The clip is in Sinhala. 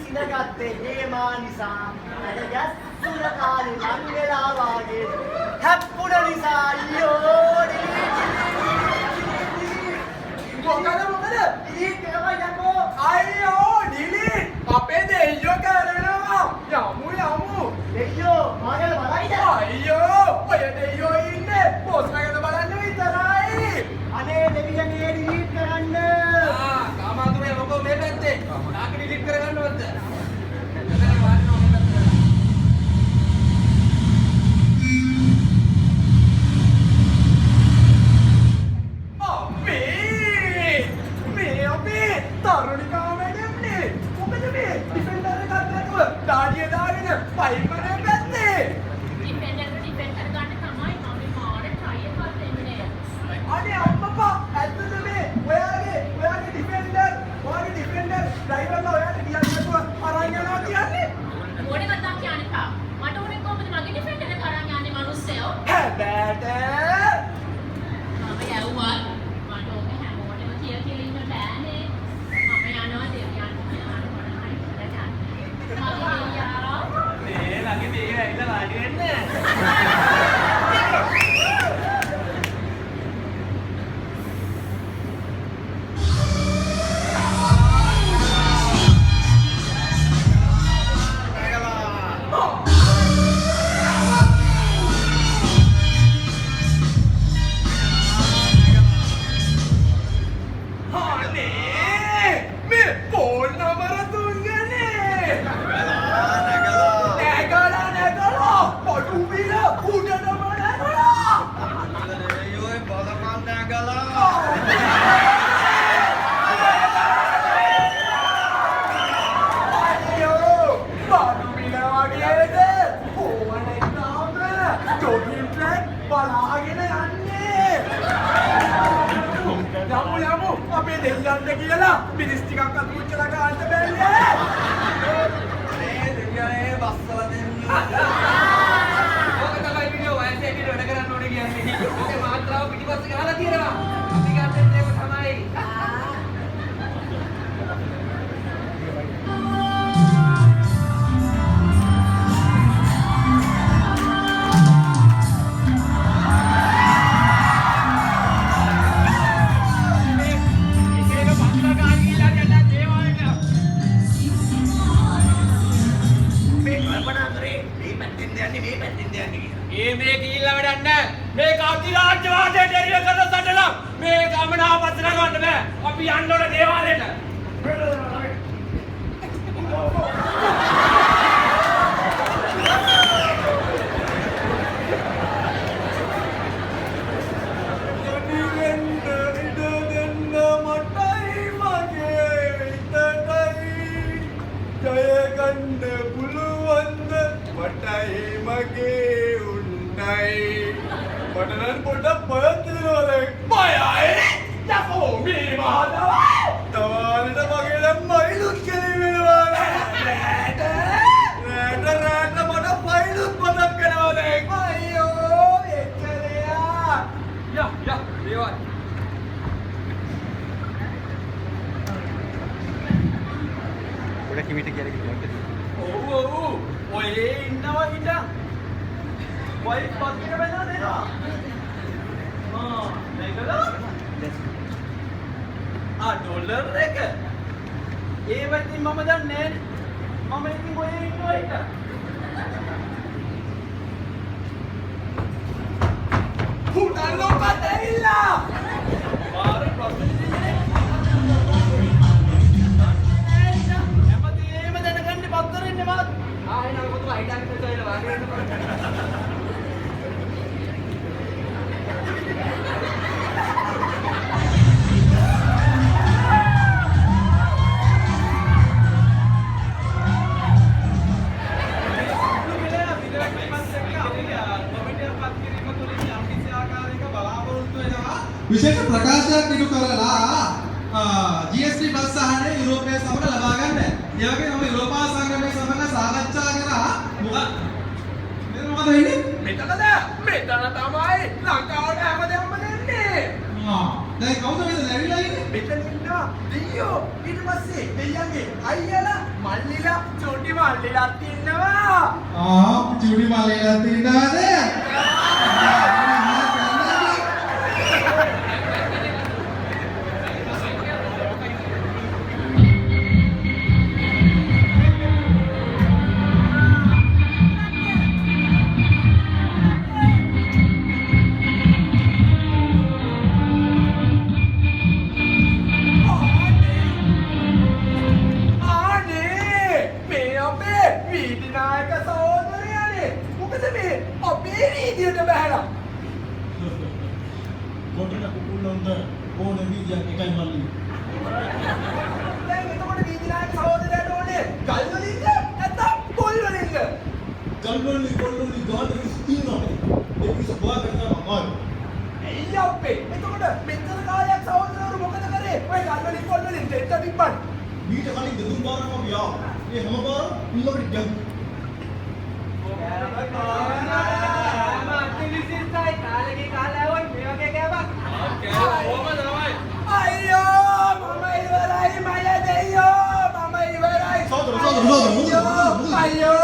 සිනගත්තේ හේමා නිසා අද යස්සුන කාලේ ලං වෙලා වාගේ හැප්පුණ නිසා අයියෝ මොකද ඩිලීට් කරලා යකෝ අයියෝ ඩිලීට් අපේ දෙයියෝ කරනවා යමු දෙයියෝ මාගල බලයිද අයියෝ ඔය දෙයියෝ ඉන්නේ බොස් නගද බලන්න විතරයි අනේ දෙවියනේ ඩිලීට් කරන්න කාමාතුරේ මොකෝ මේ පැත්තේ නාක ඩිලීට් කරගන්නවද තරුණිකා වැඩන්නේ මොකද මේ ඩිෆෙන්ඩර් එකක් නැතුව ඩාඩිය දාගෙන පයිපරේ පැත්තේ ඩිෆෙන්ඩර් ගන්න තමයි මම මාරේ try එකක් දෙන්නේ අනේ අම්මපා ඇත්තද මේ ඔයාගේ ඩිෆෙන්ඩර් ඩ්‍රයිවර්ලා ඔයාට ගියන් නැතුව අරන් යනවා කියන්නේ මොනේ කතා කියන්නේ තා මට උනේ කොහොමද මගේ ඩිෆෙන්ඩර් එක අරන් යන්නේ මිනිස්සයෝ හැබැට මම යවුවා මට ඕක හැමෝටම කියලා ඉන්න බෑනේ මම යනවා දෙවියන් මේ ළඟ මේ ඇවිල්ලා වාඩි වෙන්න යමු අපේ දෙයියන්ට කියලා මිනිස් ටිකක් අතුච්චලා ගන්න බැන්නේ මේ දෙයියනේ බස්සලා දෙන්න ඕක තමයි වීඩියෝ වයසේ වීඩියෝ වැඩ කරන්න ඕනේ කියන්නේ ඕකේ මාත්‍රාව පිටිපස්සේ ගහලා තියෙනවා අපි ගන්න ඒක තමයි මේ කීල්ල වැඩක් නැහැ. මේක අධිරාජ්‍යවාදයට එරිය කරන සටනක්. මේ ගමන ආපස්සට ගන්න බෑ. අපි යන්න ඕන දේවාලයට. Padanan punda payat tilawale mayai yako mi mahadawa tawalita bagela mailut keli menawale rata pada mailut padak kenawale ayo ekaleya ya dewan udah kimita kira gitu oye innawa inda Why pati ka ba na nila? Teka lang. Dollar reka. Ba't di mama danin? Mama hindi mo yung inoy ka. Putan lo pa tayo! Parang pati din eh. Pati madanagan ni Pagto rin ni Mag. Ay, naku ito. Ay, dami ko sa'yo naman. විශේෂ ප්‍රකාශයක් ඉදු කරලා GST බස් සහනය යුරෝපීය සමග ලබා ගන්න. ඒ වගේම යුරෝපා සංගමයේ සමග සාකච්ඡා කරා මොකද වෙන්නේ? මෙතන තමයි ලංකාවට හැමදේම දෙන්නේ. දැන් කවුද මෙතන ඇවිල්ලා ඉන්නේ? මෙතන ඉන්නවා දෙයියෝ. ඊට පස්සේ දෙයියන්ගේ අයියලා මල්ලිලා චොටි මල්ලිලාත් ඉන්නවා. චුඩි මලේලා තියනවාද? ආනේ මේ අපේ වීදිනායක සහෝදරයානේ. මොකද මේ අපේ වීදියට බහැලා. කොටන කුකුල්ලොන්ට ඕන වීදියක් එකයි මල්ලි. දැන් එතකොට වීදිනායක සහෝදරයාට ඕනේ ගල් වලින්ද නැත්නම් පොල් වලින්ද? ගල්වලි කොල්ලොලි ගාඩ ඉස්තිනවා. ඒ කිසි බාග කරනවා මාරු. එයි අපේ. එතකොට මෙච්චර කාලයක් සහෝදරවරු මොකද කරේ? ඔය ගල් වලින් පොල් වලින් දෙන්න තිබ්බන්. මීට කලින් දෙතුන් පාරක් අපි ආවා. මේ හැම පාරම ඉල්ලකට ගැහුවා. අයියෝ මම ඉවරයි මය දෙයියෝ මම ඉවරයි. සහෝදර, සහෝදර, සහෝදර, අයියෝ